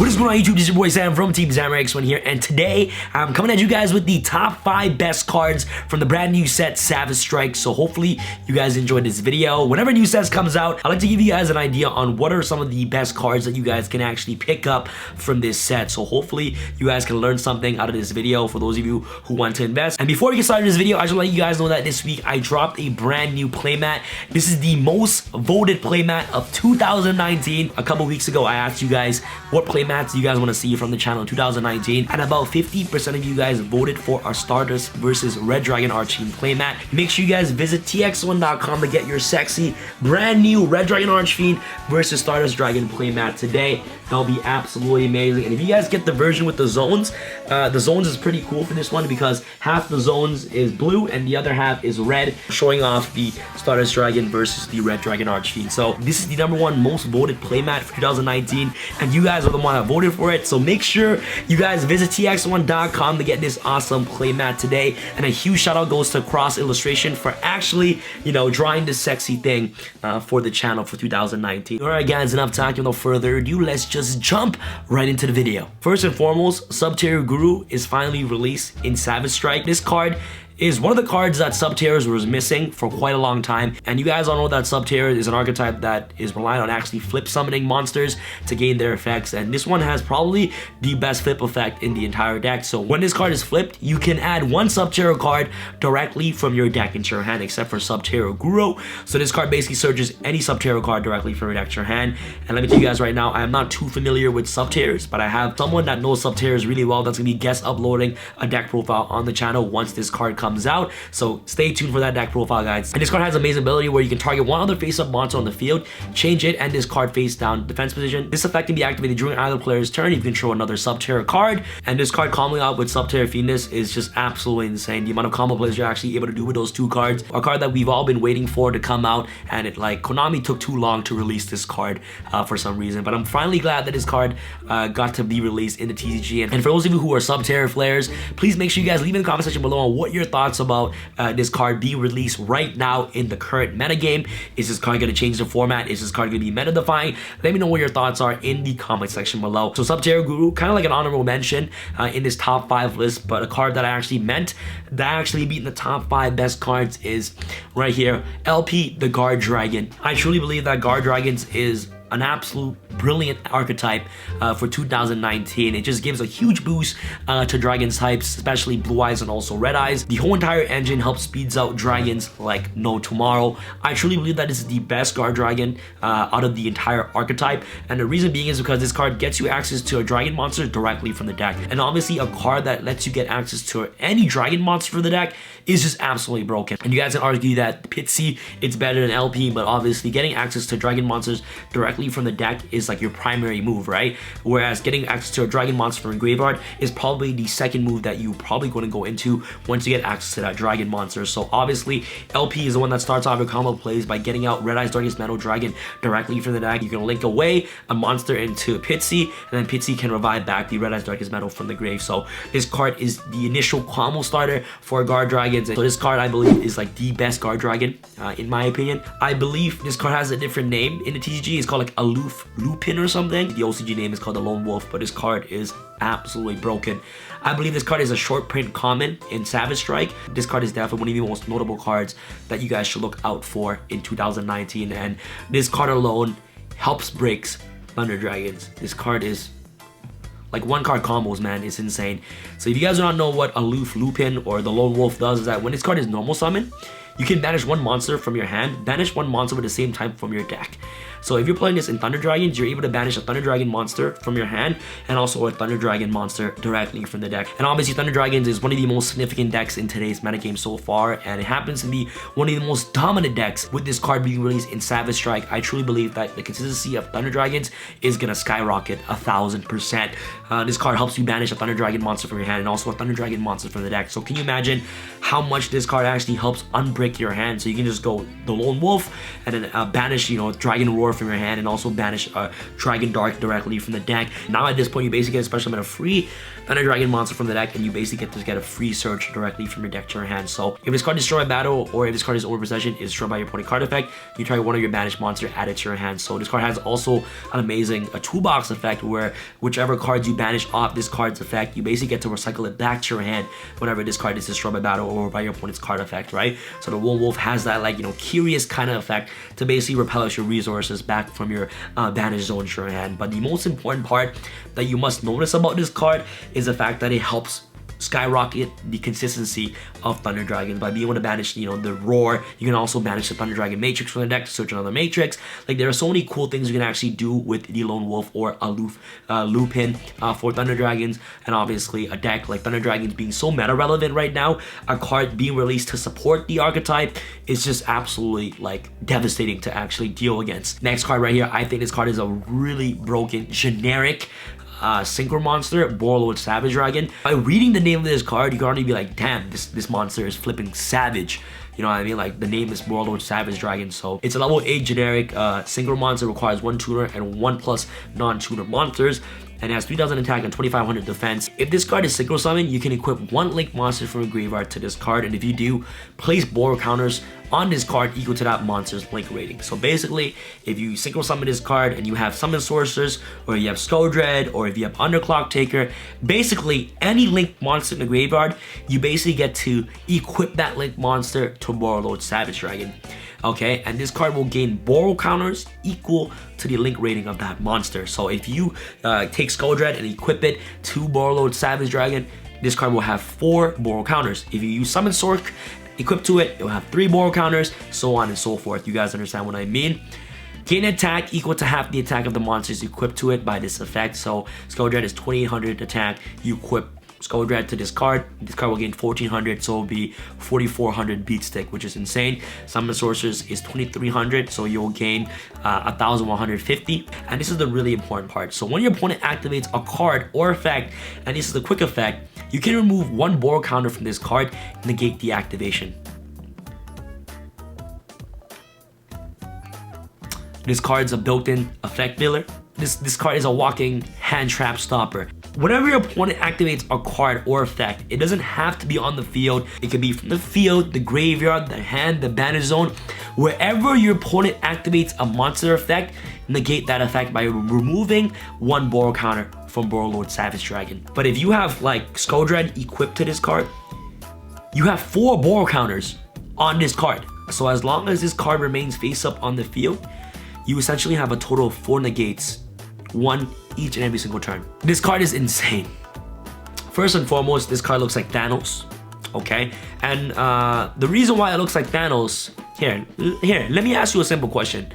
What is going on YouTube? This is your boy Sam from Team ZammerX1 here, and today I'm coming at you guys with the top 5 best cards from the brand new set Savage Strike. So hopefully you guys enjoyed this video. Whenever new sets comes out, I like to give you guys an idea on what are some of the best cards that you guys can actually pick up from this set. So hopefully you guys can learn something out of this video for those of you who want to invest. And before we get started this video, I just want to let you guys know that this week I dropped a brand new playmat. This is the most voted playmat of 2019. A couple weeks ago I asked you guys what playmats you guys want to see from the channel in 2019, and about 50% of you guys voted for our Stardust versus Red Dragon Archfiend playmat. Make sure you guys visit tx1.com to get your sexy brand new Red Dragon Archfiend versus Stardust Dragon playmat today. That'll be absolutely amazing. And if you guys get the version with the zones is pretty cool for this one because half the zones is blue and the other half is red, showing off the Stardust Dragon versus the Red Dragon Archfiend. So this is the #1 most voted playmat for 2019, and you guys are the one that voted for it. So make sure you guys visit tx1.com to get this awesome playmat today. And a huge shout out goes to Cross Illustration for actually, drawing this sexy thing for the channel for 2019. Alright guys, enough talking, no further ado, let's just jump right into the video. First and foremost, Subterra Guru is finally released in Savage Strike. This card is one of the cards that Subterra was missing for quite a long time, and you guys all know that Subterra is an archetype that is reliant on actually flip summoning monsters to gain their effects, and this one has probably the best flip effect in the entire deck. So when this card is flipped, you can add one Subterra card directly from your deck into your hand, except for Subterra Guru. So this card basically searches any Subterra card directly from your deck to your hand. And let me tell you guys right now, I am not too familiar with Subterras, but I have someone that knows Subterras really well that's gonna be guest uploading a deck profile on the channel once this card comes out, so stay tuned for that deck profile, guys. And this card has amazing ability where you can target one other face-up monster on the field, change it and this card face down defense position. This effect can be activated during either player's turn. You control another Subterra card, and this card comboing out with Subterra Fiendus is just absolutely insane. The amount of combo plays you're actually able to do with those two cards. A card that we've all been waiting for to come out, and Konami took too long to release this card for some reason. But I'm finally glad that this card got to be released in the TCG. And for those of you who are Subterra players, please make sure you guys leave in the comment section below on what your thoughts about this card being released right now in the current metagame. Is this card going to change the format? Is this card going to be meta defying? Let me know what your thoughts are in the comment section below. So Subterra Guru, kind of like an honorable mention in this top 5 list, but a card that I actually meant that actually beat in the top 5 best cards is right here, LP the Guard Dragon. I truly believe that Guard Dragons is an absolute brilliant archetype for 2019. It just gives a huge boost to dragons types, especially blue eyes and also red eyes. The whole entire engine helps speeds out dragons like no tomorrow. I truly believe that this is the best guard dragon out of the entire archetype, and the reason being is because this card gets you access to a dragon monster directly from the deck. And obviously a card that lets you get access to any dragon monster for the deck is just absolutely broken. And you guys can argue that Pitsy it's better than LP, but obviously getting access to dragon monsters directly from the deck is like your primary move, right? Whereas getting access to a dragon monster from a graveyard is probably the second move that you probably going to go into once you get access to that dragon monster. So obviously LP is the one that starts off your combo plays by getting out Red Eyes Darkest Metal Dragon directly from the deck. You can link away a monster into Pitsy, and then Pitsy can revive back the Red Eyes Darkest Metal from the grave. So this card is the initial combo starter for guard dragons. So this card I believe is like the best guard dragon in my opinion. I believe this card has a different name in the TCG. It's called like Aloof Lupin or something. The OCG name is called the Lone Wolf, but this card is absolutely broken. I believe this card is a short print common in Savage Strike. This card is definitely one of the most notable cards that you guys should look out for in 2019, and this card alone helps breaks Thunder Dragons. This card is like one card combos, man. It's insane. So if you guys do not know what Aloof Lupin or the Lone Wolf does, is that when this card is normal summon, you can banish one monster from your hand, banish one monster with the same type from your deck. So if you're playing this in Thunder Dragons, you're able to banish a Thunder Dragon monster from your hand and also a Thunder Dragon monster directly from the deck. And obviously Thunder Dragons is one of the most significant decks in today's metagame so far, and it happens to be one of the most dominant decks with this card being released in Savage Strike. I truly believe that the consistency of Thunder Dragons is gonna skyrocket 1000%. This card helps you banish a Thunder Dragon monster from your hand and also a Thunder Dragon monster from the deck. So can you imagine how much this card actually helps unbreak quick to your hand. So you can just go the Lone Wolf and then banish, you know, Dragon Roar from your hand, and also banish Dragon Dark directly from the deck. Now at this point, you basically get a special amount of free Thunder Dragon monster from the deck, and you basically get a free search directly from your deck to your hand. So if this card is destroyed by battle, or if this card is over possession, is destroyed by your opponent card effect, you try one of your banished monster, add it to your hand. So this card has also an amazing toolbox effect, where whichever cards you banish off this card's effect, you basically get to recycle it back to your hand whenever this card is destroyed by battle or by your opponent's card effect, right? So the Lone Wolf has that, like, you know, curious kind of effect to basically replenish your resources back from your banished zone to your hand. But the most important part that you must notice about this card is the fact that it helps skyrocket the consistency of Thunder Dragons by being able to banish, you know, the Roar. You can also banish the Thunder Dragon Matrix from the deck to search another Matrix. Like, there are so many cool things you can actually do with the Lone Wolf or a Lupin for Thunder Dragons. And obviously a deck like Thunder Dragons being so meta relevant right now, a card being released to support the archetype is just absolutely like devastating to actually deal against. Next card right here, I think this card is a really broken generic synchro monster, Warlord Savage Dragon. By reading the name of this card, you can already be like, damn, this monster is flipping savage. You know what I mean? Like, the name is Warlord Savage Dragon. So it's a level 8 generic synchro monster, requires 1 tuner and 1+ non-tuner monsters, and has 3000 attack and 2500 defense. If this card is synchro summon, you can equip 1 link monster from a graveyard to this card, and if you do, place borrow counters on this card equal to that monster's link rating. So basically, if you synchro summon this card and you have summon sorcerers, or you have Skull Dread, or if you have Underclock Taker, basically any link monster in the graveyard, you basically get to equip that link monster to Warlord Savage Dragon. Okay, and this card will gain borrow counters equal to the link rating of that monster. So if you take Skull Dread and equip it to Warlord Savage Dragon, this card will have 4 borrow counters. If you use Summon Sork, equip to it, it will have 3 borrow counters, so on and so forth. You guys understand what I mean? Gain attack equal to half the attack of the monsters equipped to it by this effect. So Skull Dread is 2800 attack. You equip Skull Dread to this card will gain 1400, so it'll be 4400 beat stick, which is insane. Summon Sorcerers is 2300, so you'll gain 1150. And this is the really important part. So when your opponent activates a card or effect, and this is the quick effect, you can remove 1 borrow counter from this card, negate the activation. This card's a built-in effect dealer. This card is a walking hand trap stopper. Whenever your opponent activates a card or effect, it doesn't have to be on the field. It could be from the field, the graveyard, the hand, the banish zone. Wherever your opponent activates a monster effect, negate that effect by removing 1 borrow counter from Warlord Savage Dragon. But if you have like Skull Dread equipped to this card, you have 4 borrow counters on this card. So as long as this card remains face up on the field, you essentially have a total of 4 negates, 1 each and every single turn. This card is insane. First and foremost, this card looks like Thanos, okay? And the reason why it looks like Thanos, here, let me ask you a simple question.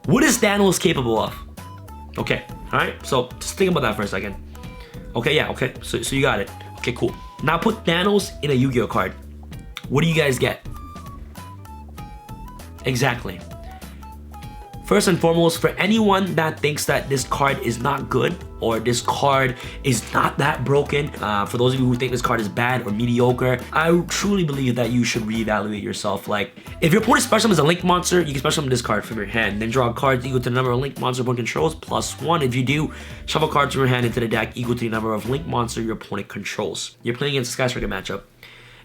What is Thanos capable of? Okay, all right? So just think about that for a second. Okay, yeah, okay, so you got it. Okay, cool. Now put Thanos in a Yu-Gi-Oh card. What do you guys get? Exactly. First and foremost, for anyone that thinks that this card is not good or this card is not that broken, for those of you who think this card is bad or mediocre, I truly believe that you should reevaluate yourself. Like, if your opponent's special summon is a link monster, you can special summon this card from your hand, then draw cards equal to the number of link monster opponent controls +1. If you do, shuffle cards from your hand into the deck equal to the number of link monster your opponent controls. You're playing against a Sky Striker matchup.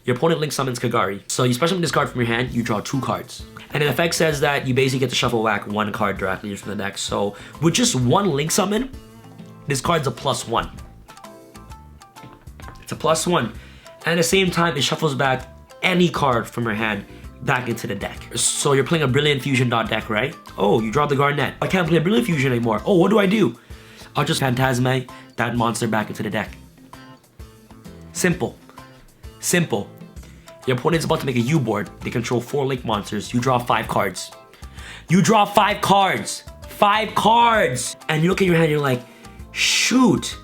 Your opponent link summons Kagari. So you special summon this card from your hand, you draw 2 cards. And the effect says that you basically get to shuffle whack 1 card directly from the deck. So with just 1 link summon, this card's a +1. It's a +1. And at the same time, it shuffles back any card from your hand back into the deck. So you're playing a Brilliant Fusion deck, right? Oh, you draw the Garnet. I can't play Brilliant Fusion anymore. Oh, what do? I'll just Phantasme that monster back into the deck. Simple. Simple. Your opponent's about to make a U-board. They control 4 link monsters. You draw 5 cards. You draw 5 cards. 5 cards! And you look at your hand and you're like, shoot.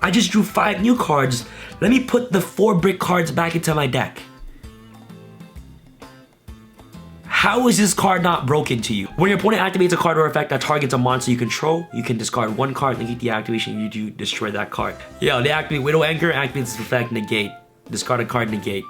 I just drew 5 new cards. Let me put the 4 brick cards back into my deck. How is this card not broken to you? When your opponent activates a card or effect that targets a monster you control, you can discard 1 card, negate the activation, you do destroy that card. Yo, they activate Widow Anchor, activates this effect, negate. Discard a card, negate.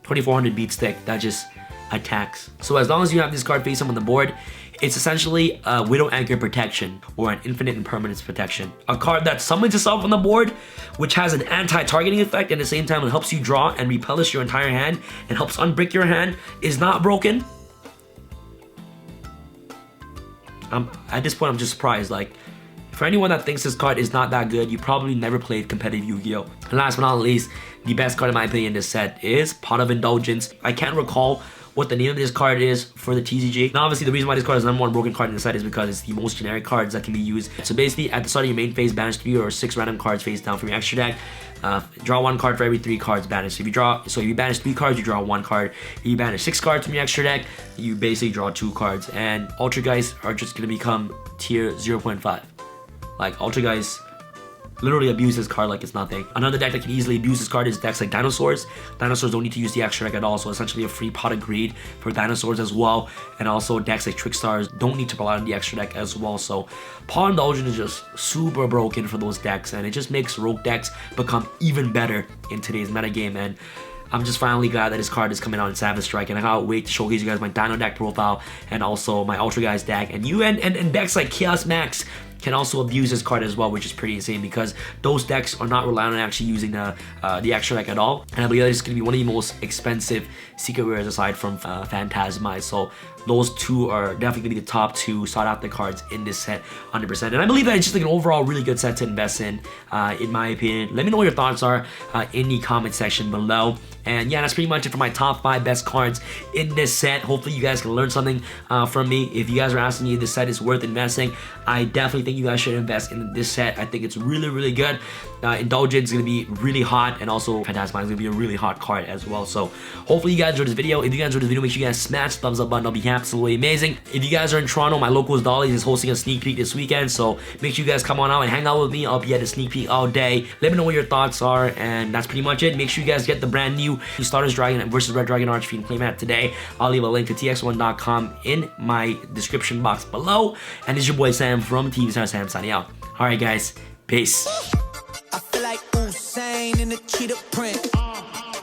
2400 beat stick that just attacks. So as long as you have this card face up on the board, it's essentially a Widow Anchor protection or an infinite impermanence protection. A card that summons itself on the board, which has an anti-targeting effect, and at the same time it helps you draw and replenish your entire hand and helps unbrick your hand, is not broken. At this point, I'm just surprised. Like, for anyone that thinks this card is not that good, you probably never played competitive Yu-Gi-Oh! And last but not least, the best card in my opinion in this set is Pot of Indulgence. I can't recall what the name of this card is for the TCG. Now obviously the reason why this card is the #1 broken card in the set is because it's the most generic cards that can be used. So basically at the start of your main phase, banish 3 or 6 random cards face down from your extra deck. Draw 1 card for every 3 cards banished. If you banish 3 cards, you draw 1 card. If you banish 6 cards from your extra deck, you basically draw 2 cards. And Ultra Guys are just gonna become tier 0.5. Like, Ultra Guys literally abuse this card like it's nothing. Another deck that can easily abuse this card is decks like Dinosaurs. Dinosaurs don't need to use the extra deck at all, so essentially a free Pot of Greed for Dinosaurs as well. And also decks like Trickstars don't need to rely on the extra deck as well. So Pot of Indulgence is just super broken for those decks, and it just makes rogue decks become even better in today's metagame. And I'm just finally glad that this card is coming out in Savage Strike, and I can't wait to showcase you guys my Dino deck profile and also my Ultra Guys deck. And and decks like Chaos Max can also abuse this card as well, which is pretty insane because those decks are not relying on actually using the extra deck at all. And I believe that it's going to be one of the most expensive secret rares aside from Phantasmize. So those two are definitely going to be the top 2 sought after cards in this set, 100%. And I believe that it's just like an overall really good set to invest in my opinion. Let me know what your thoughts are in the comment section below. And yeah, that's pretty much it for my top 5 best cards in this set. Hopefully you guys can learn something from me. If you guys are asking me if this set is worth investing, I definitely think you guys should invest in this set. I think it's really, really good. Indulgence is going to be really hot, and also Phantasmize is going to be a really hot card as well. So hopefully you guys enjoyed this video. If you guys enjoyed this video, make sure you guys smash the thumbs up button. That'll be absolutely amazing. If you guys are in Toronto, my locals Dollys is hosting a sneak peek this weekend, so make sure you guys come on out and hang out with me. I'll be at the sneak peek all day. Let me know what your thoughts are, and that's pretty much it. Make sure you guys get the brand new Stardust Dragon versus Red Dragon Archfiend playmat today. I'll leave a link to tx1.com in my description box below. And this is your boy Sam from Team Sam signing out. Alright guys, peace. I feel like Usain in the cheetah print.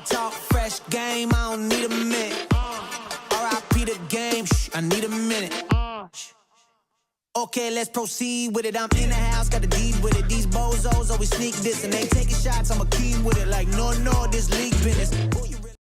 Talk fresh game, I don't need a minute. R.I.P. the game, I need a minute. Okay, let's proceed with it. I'm in the house, got the deed with it. These bozos always sneak this and they taking shots. I'm a key with it. Like, no, this league business.